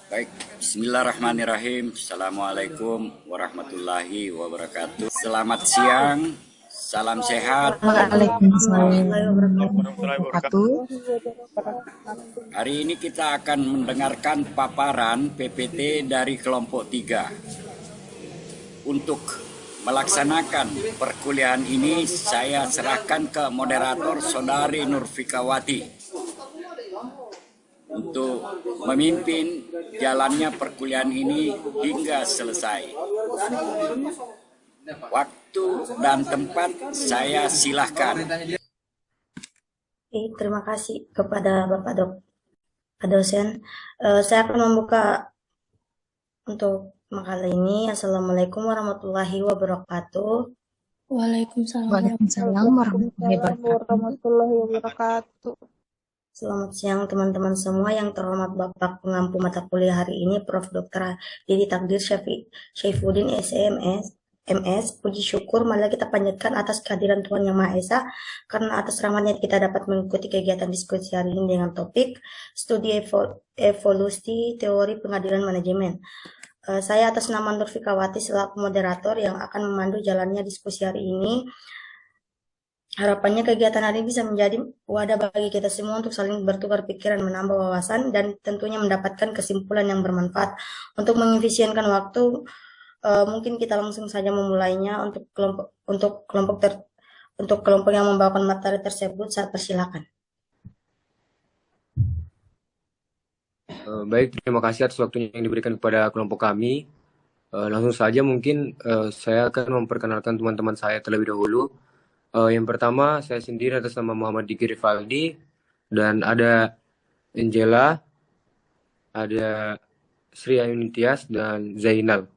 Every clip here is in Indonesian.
Baik, bismillahirrahmanirrahim. Assalamualaikum warahmatullahi wabarakatuh. Selamat siang, salam sehat. Waalaikumsalam Warahmatullahi wabarakatuh. Hari ini kita akan mendengarkan paparan PPT dari kelompok 3. Untuk melaksanakan perkuliahan ini, saya serahkan ke moderator Saudari Nurfikawati untuk memimpin jalannya perkuliahan ini hingga selesai. Waktu dan tempat saya silahkan. Terima kasih kepada Bapak dosen. Saya akan membuka untuk makalah ini. Assalamualaikum warahmatullahi wabarakatuh. Waalaikumsalam warahmatullahi wabarakatuh. Selamat siang teman-teman semua. Yang terhormat Bapak pengampu mata kuliah hari ini, Prof. Dr. Didi Takdir Syaifuddin SMS. Puji syukur marilah kita panjatkan atas kehadiran Tuhan Yang Maha Esa, karena atas rahmatnya kita dapat mengikuti kegiatan diskusi hari ini dengan topik studi evolusi teori pengadilan manajemen. Saya atas nama Nurfikawati selaku moderator yang akan memandu jalannya diskusi hari ini. Harapannya kegiatan hari ini bisa menjadi wadah bagi kita semua untuk saling bertukar pikiran, menambah wawasan, dan tentunya mendapatkan kesimpulan yang bermanfaat. Untuk mengefisienkan waktu, mungkin kita langsung saja memulainya. Untuk kelompok yang membawakan materi tersebut, saya persilakan. Baik, terima kasih atas waktunya yang diberikan kepada kelompok kami. Langsung saja mungkin saya akan memperkenalkan teman-teman saya terlebih dahulu. Yang pertama, saya sendiri atas nama Muhammad Diki Rivaldi, dan ada Angela, ada Sri Ayuni Tias, dan Zainal,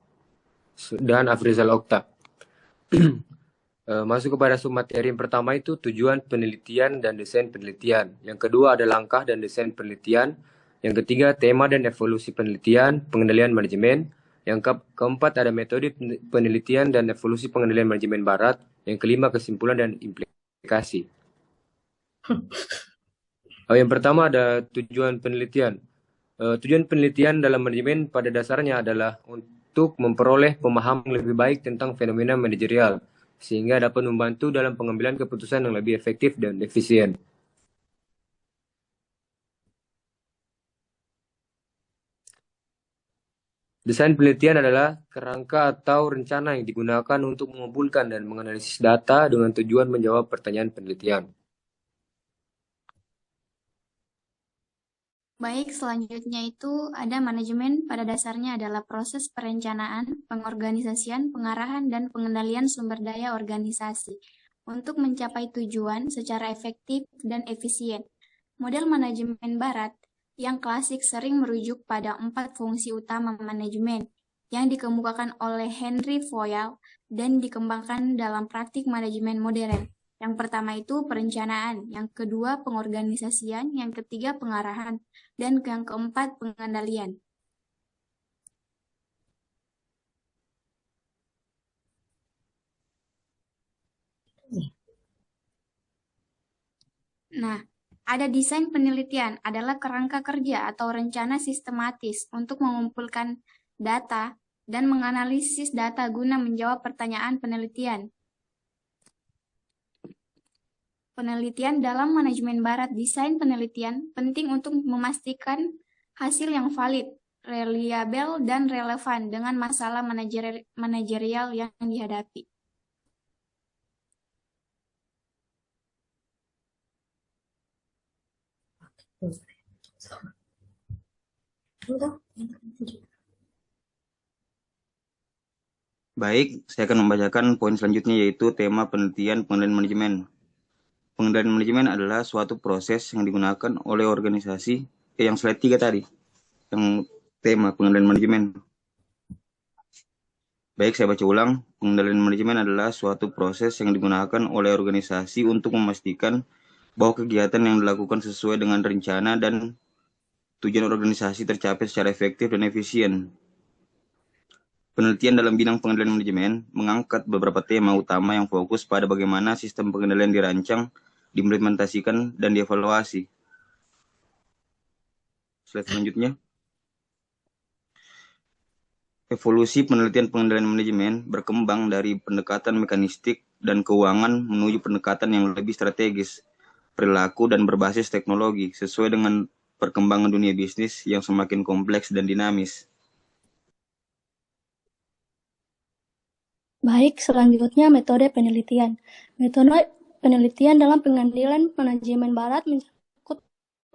dan Afrizal Okta. Masuk kepada submateri yang pertama itu tujuan penelitian dan desain penelitian. Yang kedua ada langkah dan desain penelitian. Yang ketiga tema dan evolusi penelitian, pengendalian manajemen. Yang keempat ada metode penelitian dan evolusi pengendalian manajemen barat. Yang kelima kesimpulan dan implikasi. Yang pertama ada tujuan penelitian. Tujuan penelitian dalam manajemen pada dasarnya adalah untuk memperoleh pemahaman lebih baik tentang fenomena manajerial, sehingga dapat membantu dalam pengambilan keputusan yang lebih efektif dan efisien. Desain penelitian adalah kerangka atau rencana yang digunakan untuk mengumpulkan dan menganalisis data dengan tujuan menjawab pertanyaan penelitian. Baik, selanjutnya itu ada manajemen pada dasarnya adalah proses perencanaan, pengorganisasian, pengarahan, dan pengendalian sumber daya organisasi untuk mencapai tujuan secara efektif dan efisien. Model manajemen barat yang klasik sering merujuk pada 4 fungsi utama manajemen yang dikemukakan oleh Henry Fayol dan dikembangkan dalam praktik manajemen modern. Yang pertama itu perencanaan, yang kedua pengorganisasian, yang ketiga pengarahan, dan yang keempat pengendalian. Nah, ada desain penelitian adalah kerangka kerja atau rencana sistematis untuk mengumpulkan data dan menganalisis data guna menjawab pertanyaan penelitian. Penelitian dalam manajemen barat, desain penelitian penting untuk memastikan hasil yang valid, reliabel, dan relevan dengan masalah manajerial yang dihadapi. Baik, saya akan membacakan poin selanjutnya, yaitu tema penelitian pengendalian manajemen. Pengendalian manajemen adalah suatu proses yang digunakan oleh organisasi yang slide 3 tadi, yang tema pengendalian manajemen. Baik, saya baca ulang. Pengendalian manajemen adalah suatu proses yang digunakan oleh organisasi untuk memastikan bahwa kegiatan yang dilakukan sesuai dengan rencana dan tujuan organisasi tercapai secara efektif dan efisien. Penelitian dalam bidang pengendalian manajemen mengangkat beberapa tema utama yang fokus pada bagaimana sistem pengendalian dirancang, diimplementasikan, dan dievaluasi. Slide selanjutnya. Evolusi penelitian pengendalian manajemen berkembang dari pendekatan mekanistik dan keuangan menuju pendekatan yang lebih strategis, perilaku dan berbasis teknologi sesuai dengan perkembangan dunia bisnis yang semakin kompleks dan dinamis. Baik, selanjutnya metode penelitian. Metode penelitian dalam pengendalian manajemen barat mencakup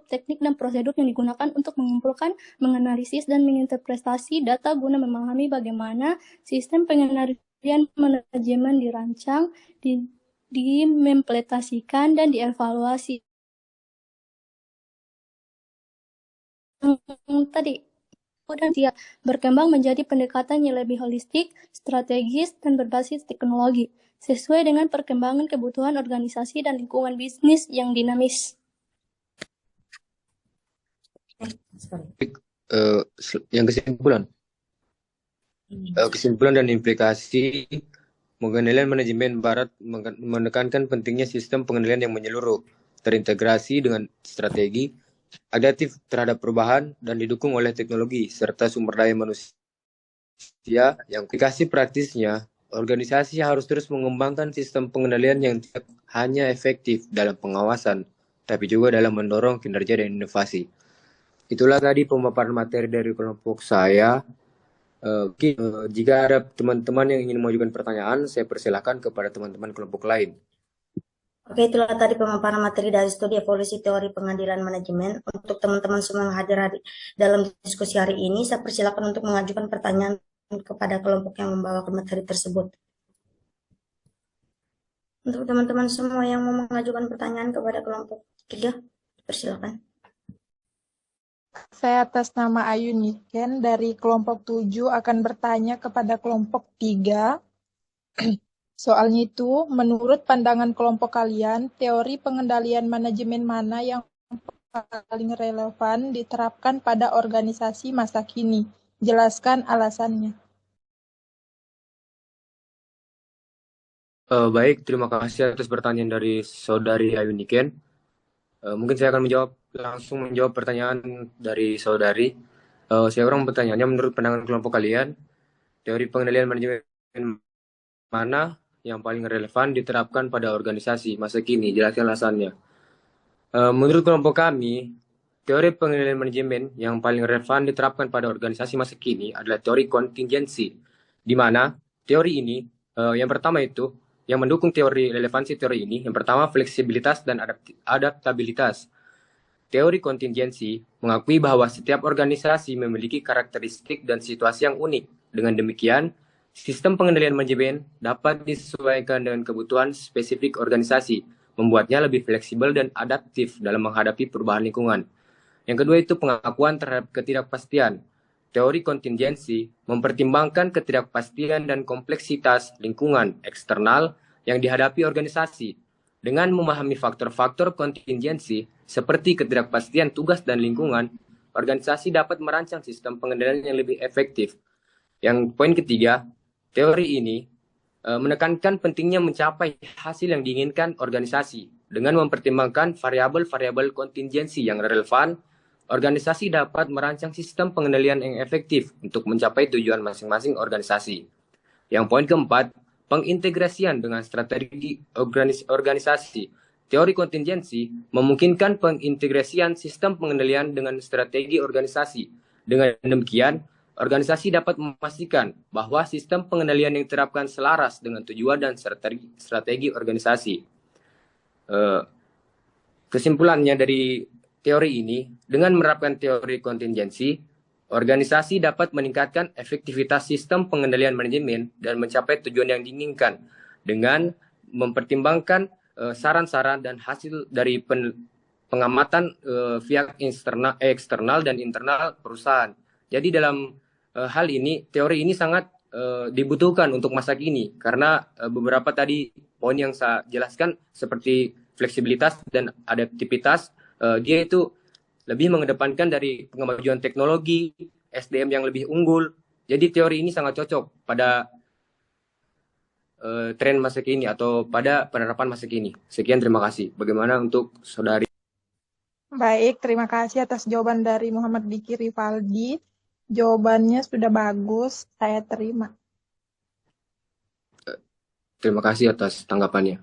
teknik dan prosedur yang digunakan untuk mengumpulkan, menganalisis, dan menginterpretasi data guna memahami bagaimana sistem pengendalian manajemen dirancang, diimplementasikan, dan dievaluasi. Tadi dan siap berkembang menjadi pendekatan yang lebih holistik, strategis, dan berbasis teknologi, sesuai dengan perkembangan kebutuhan organisasi dan lingkungan bisnis yang dinamis. Yang kesimpulan dan implikasi pengendalian manajemen barat menekankan pentingnya sistem pengendalian yang menyeluruh, terintegrasi dengan strategi, adaptif terhadap perubahan, dan didukung oleh teknologi serta sumber daya manusia yang aplikasi praktisnya. Organisasi harus terus mengembangkan sistem pengendalian yang tidak hanya efektif dalam pengawasan, tapi juga dalam mendorong kinerja dan inovasi. Itulah tadi pemaparan materi dari kelompok saya. Jika ada teman-teman yang ingin mengajukan pertanyaan, saya persilakan kepada teman-teman kelompok lain. Oke, itulah tadi pemaparan materi dari studi evolusi teori pengadilan manajemen. Untuk teman-teman semua yang hadir dalam diskusi hari ini, saya persilakan untuk mengajukan pertanyaan kepada kelompok yang membawakan materi tersebut. Untuk teman-teman semua yang mau mengajukan pertanyaan kepada kelompok 3, persilakan. Saya atas nama Ayu Niken dari kelompok 7 akan bertanya kepada kelompok 3. Soalnya itu, menurut pandangan kelompok kalian, teori pengendalian manajemen mana yang paling relevan diterapkan pada organisasi masa kini? Jelaskan alasannya. Baik, terima kasih atas pertanyaan dari Saudari Ayu Niken. Mungkin saya akan langsung menjawab pertanyaan dari saudari. Saya orang bertanya, menurut pandangan kelompok kalian, teori pengendalian manajemen mana yang paling relevan diterapkan pada organisasi masa kini? Jelaskan alasannya. Menurut kelompok kami, teori pengendalian manajemen yang paling relevan diterapkan pada organisasi masa kini adalah teori kontingensi, di mana teori ini, yang pertama itu, yang mendukung relevansi teori ini, yang pertama fleksibilitas dan adaptabilitas. Teori kontingensi mengakui bahwa setiap organisasi memiliki karakteristik dan situasi yang unik. Dengan demikian, sistem pengendalian manajemen dapat disesuaikan dengan kebutuhan spesifik organisasi, membuatnya lebih fleksibel dan adaptif dalam menghadapi perubahan lingkungan. Yang kedua itu pengakuan terhadap ketidakpastian. Teori kontingensi mempertimbangkan ketidakpastian dan kompleksitas lingkungan eksternal yang dihadapi organisasi. Dengan memahami faktor-faktor kontingensi seperti ketidakpastian tugas dan lingkungan, organisasi dapat merancang sistem pengendalian yang lebih efektif. Yang poin ketiga, teori ini menekankan pentingnya mencapai hasil yang diinginkan organisasi. Dengan mempertimbangkan variabel-variabel kontingensi yang relevan, organisasi dapat merancang sistem pengendalian yang efektif untuk mencapai tujuan masing-masing organisasi. Yang poin keempat, pengintegrasian dengan strategi organisasi. Teori kontingensi memungkinkan pengintegrasian sistem pengendalian dengan strategi organisasi. Dengan demikian, organisasi dapat memastikan bahwa sistem pengendalian yang diterapkan selaras dengan tujuan dan strategi organisasi. Kesimpulannya dari teori ini, dengan menerapkan teori kontingensi, organisasi dapat meningkatkan efektivitas sistem pengendalian manajemen dan mencapai tujuan yang diinginkan dengan mempertimbangkan saran-saran dan hasil dari pengamatan pihak eksternal dan internal perusahaan. Jadi dalam hal ini, teori ini sangat dibutuhkan untuk masa kini karena beberapa tadi poin yang saya jelaskan seperti fleksibilitas dan adaptivitas, dia itu lebih mengedepankan dari kemajuan teknologi, SDM yang lebih unggul. Jadi teori ini sangat cocok pada tren masa kini atau pada penerapan masa kini. Sekian, terima kasih. Bagaimana untuk saudari? Baik, terima kasih atas jawaban dari Muhammad Diki Rivaldi. Jawabannya sudah bagus, saya terima. Terima kasih atas tanggapannya.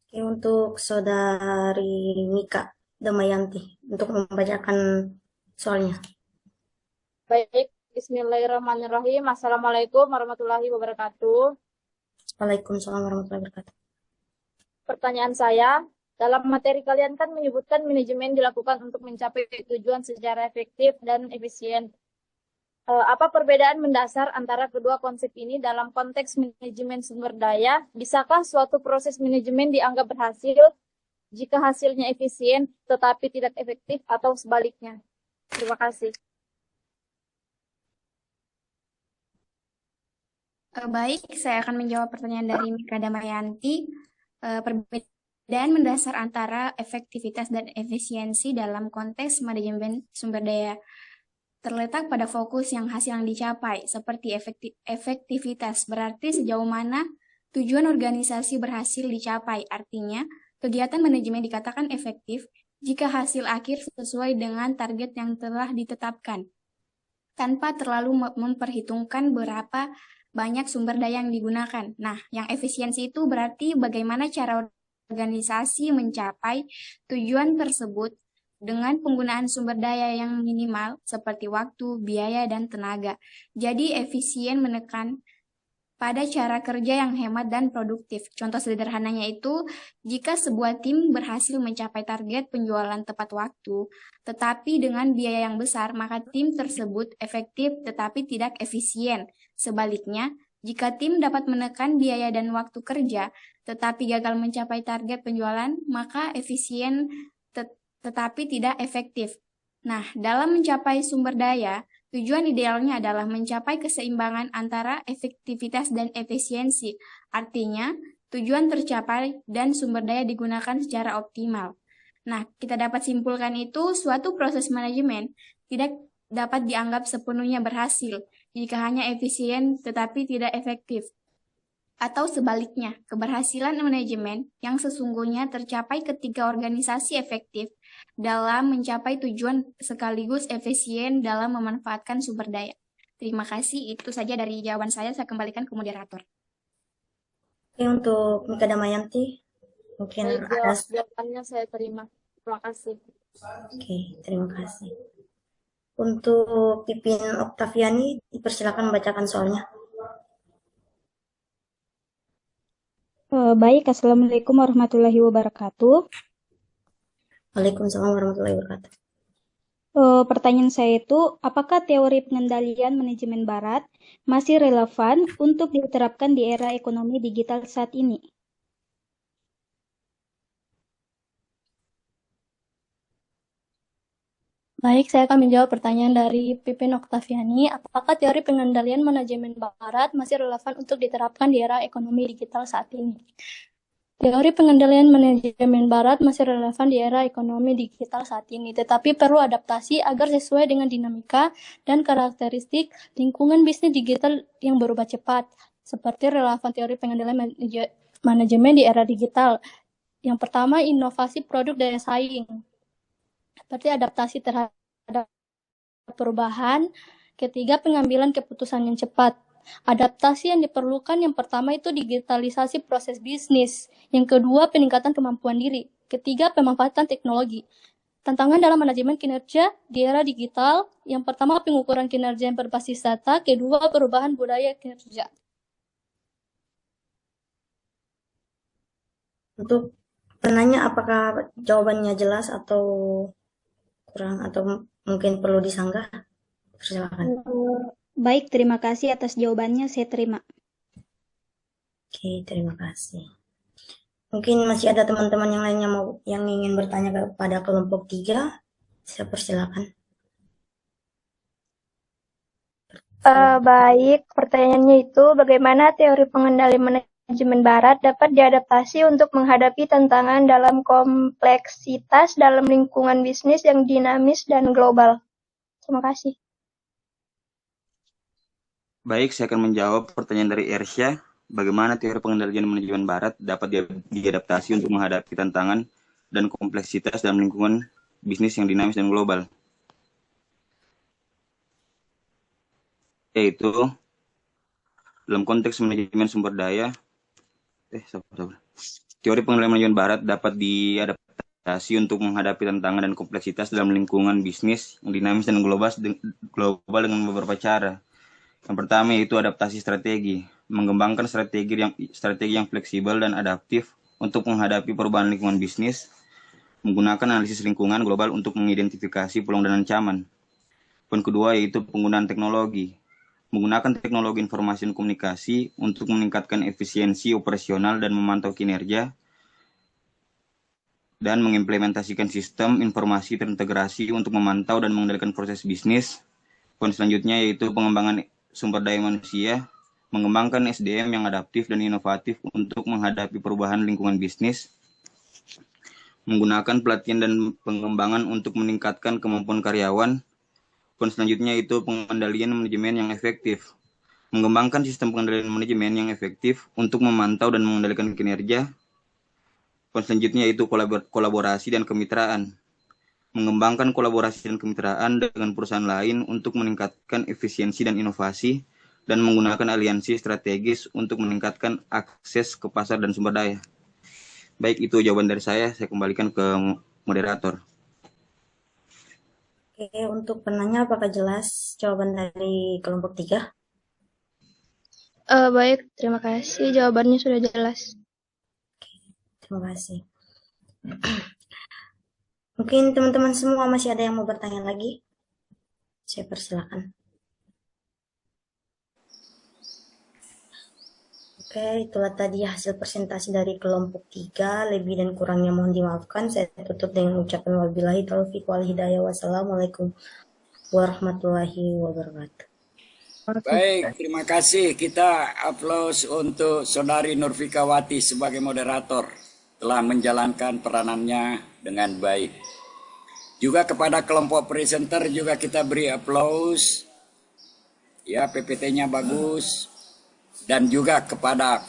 Oke, untuk Saudari Mika Damayanti untuk membacakan soalnya. Baik, bismillahirrahmanirrahim. Assalamualaikum warahmatullahi wabarakatuh. Waalaikumsalam warahmatullahi wabarakatuh. Pertanyaan saya, dalam materi kalian kan menyebutkan manajemen dilakukan untuk mencapai tujuan secara efektif dan efisien. Apa perbedaan mendasar antara kedua konsep ini dalam konteks manajemen sumber daya? Bisakah suatu proses manajemen dianggap berhasil jika hasilnya efisien tetapi tidak efektif atau sebaliknya? Terima kasih. Baik, saya akan menjawab pertanyaan dari Mika Damayanti. Perbedaan mendasar antara efektivitas dan efisiensi dalam konteks manajemen sumber daya terletak pada fokus hasil yang dicapai, seperti efektivitas, berarti sejauh mana tujuan organisasi berhasil dicapai. Artinya, kegiatan manajemen dikatakan efektif jika hasil akhir sesuai dengan target yang telah ditetapkan, tanpa terlalu memperhitungkan berapa banyak sumber daya yang digunakan. Nah, yang efisiensi itu berarti bagaimana cara organisasi mencapai tujuan tersebut dengan penggunaan sumber daya yang minimal seperti waktu, biaya, dan tenaga. Jadi efisien menekan pada cara kerja yang hemat dan produktif. Contoh sederhananya itu, jika sebuah tim berhasil mencapai target penjualan tepat waktu, tetapi dengan biaya yang besar, maka tim tersebut efektif tetapi tidak efisien. Sebaliknya, jika tim dapat menekan biaya dan waktu kerja, tetapi gagal mencapai target penjualan, maka efisien tetapi tidak efektif. Nah, dalam mencapai sumber daya, tujuan idealnya adalah mencapai keseimbangan antara efektivitas dan efisiensi. Artinya, tujuan tercapai dan sumber daya digunakan secara optimal. Nah, kita dapat simpulkan itu suatu proses manajemen tidak dapat dianggap sepenuhnya berhasil jika hanya efisien tetapi tidak efektif. Atau sebaliknya, keberhasilan manajemen yang sesungguhnya tercapai ketika organisasi efektif dalam mencapai tujuan sekaligus efisien dalam memanfaatkan sumber daya. Terima kasih, itu saja dari jawaban saya kembalikan ke moderator. Oke, untuk Mika Damayanti, mungkin ada... Jawabannya saya terima. Terima kasih. Oke, terima kasih. Untuk Pipin Oktaviani, dipersilakan membacakan soalnya. Baik, Assalamualaikum warahmatullahi wabarakatuh. Waalaikumsalam warahmatullahi wabarakatuh. Pertanyaan saya itu, apakah teori pengendalian manajemen barat masih relevan untuk diterapkan di era ekonomi digital saat ini? Baik, saya akan menjawab pertanyaan dari Pipin Oktaviani. Apakah teori pengendalian manajemen barat masih relevan untuk diterapkan di era ekonomi digital saat ini? Teori pengendalian manajemen barat masih relevan di era ekonomi digital saat ini, tetapi perlu adaptasi agar sesuai dengan dinamika dan karakteristik lingkungan bisnis digital yang berubah cepat, seperti relevan teori pengendalian manajemen di era digital. Yang pertama, inovasi produk daya saing, seperti adaptasi terhadap perubahan. Ketiga, pengambilan keputusan yang cepat. Adaptasi yang diperlukan yang pertama itu digitalisasi proses bisnis. Yang kedua, peningkatan kemampuan diri. Ketiga, pemanfaatan teknologi. Tantangan dalam manajemen kinerja di era digital, yang pertama pengukuran kinerja yang berbasis data, kedua perubahan budaya kinerja. Untuk penanya, apakah jawabannya jelas atau kurang atau mungkin perlu disanggah? Silakan. Baik, terima kasih atas jawabannya, saya terima. Oke, terima kasih. Mungkin masih ada teman-teman yang lainnya yang ingin bertanya kepada kelompok 3, saya persilakan. Baik, pertanyaannya itu bagaimana teori pengendalian manajemen barat dapat diadaptasi untuk menghadapi tantangan dalam kompleksitas dalam lingkungan bisnis yang dinamis dan global. Terima kasih. Baik, saya akan menjawab pertanyaan dari Ersya. Bagaimana teori pengendalian manajemen barat dapat diadaptasi untuk menghadapi tantangan dan kompleksitas dalam lingkungan bisnis yang dinamis dan global? yaitu dalam konteks manajemen sumber daya, teori pengendalian manajemen barat dapat diadaptasi untuk menghadapi tantangan dan kompleksitas dalam lingkungan bisnis yang dinamis dan global dengan beberapa cara. Yang pertama yaitu adaptasi strategi, mengembangkan strategi yang fleksibel dan adaptif untuk menghadapi perubahan lingkungan bisnis, menggunakan analisis lingkungan global untuk mengidentifikasi peluang dan ancaman. Poin kedua yaitu penggunaan teknologi, menggunakan teknologi informasi dan komunikasi untuk meningkatkan efisiensi operasional dan memantau kinerja, dan mengimplementasikan sistem informasi terintegrasi untuk memantau dan mengendalikan proses bisnis. Poin selanjutnya yaitu pengembangan sumber daya manusia, mengembangkan SDM yang adaptif dan inovatif untuk menghadapi perubahan lingkungan bisnis, menggunakan pelatihan dan pengembangan untuk meningkatkan kemampuan karyawan. Poin selanjutnya itu pengendalian manajemen yang efektif, mengembangkan sistem pengendalian manajemen yang efektif untuk memantau dan mengendalikan kinerja. Poin selanjutnya yaitu kolaborasi dan kemitraan, mengembangkan kolaborasi dan kemitraan dengan perusahaan lain untuk meningkatkan efisiensi dan inovasi, dan menggunakan aliansi strategis untuk meningkatkan akses ke pasar dan sumber daya. Baik, itu jawaban dari saya kembalikan ke moderator. Oke, untuk penanya apakah jelas jawaban dari kelompok 3? Baik, terima kasih. Jawabannya sudah jelas. Terima kasih. Mungkin teman-teman semua masih ada yang mau bertanya lagi? Saya persilakan. Oke, itulah tadi hasil presentasi dari kelompok 3. Lebih dan kurangnya mohon dimaafkan. Saya tutup dengan ucapan wabillahi taufiq wal hidayah. Wassalamualaikum warahmatullahi wabarakatuh. Baik, terima kasih. Kita aplaus untuk Saudari Nurfikawati sebagai moderator telah menjalankan peranannya dengan baik. Juga kepada kelompok presenter juga kita beri aplaus. Ya, PPT-nya bagus. Dan juga kepada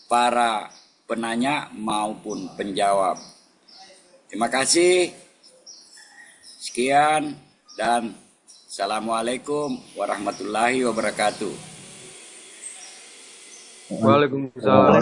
para penanya maupun penjawab. Terima kasih. Sekian dan Assalamualaikum warahmatullahi wabarakatuh. Waalaikumsalam.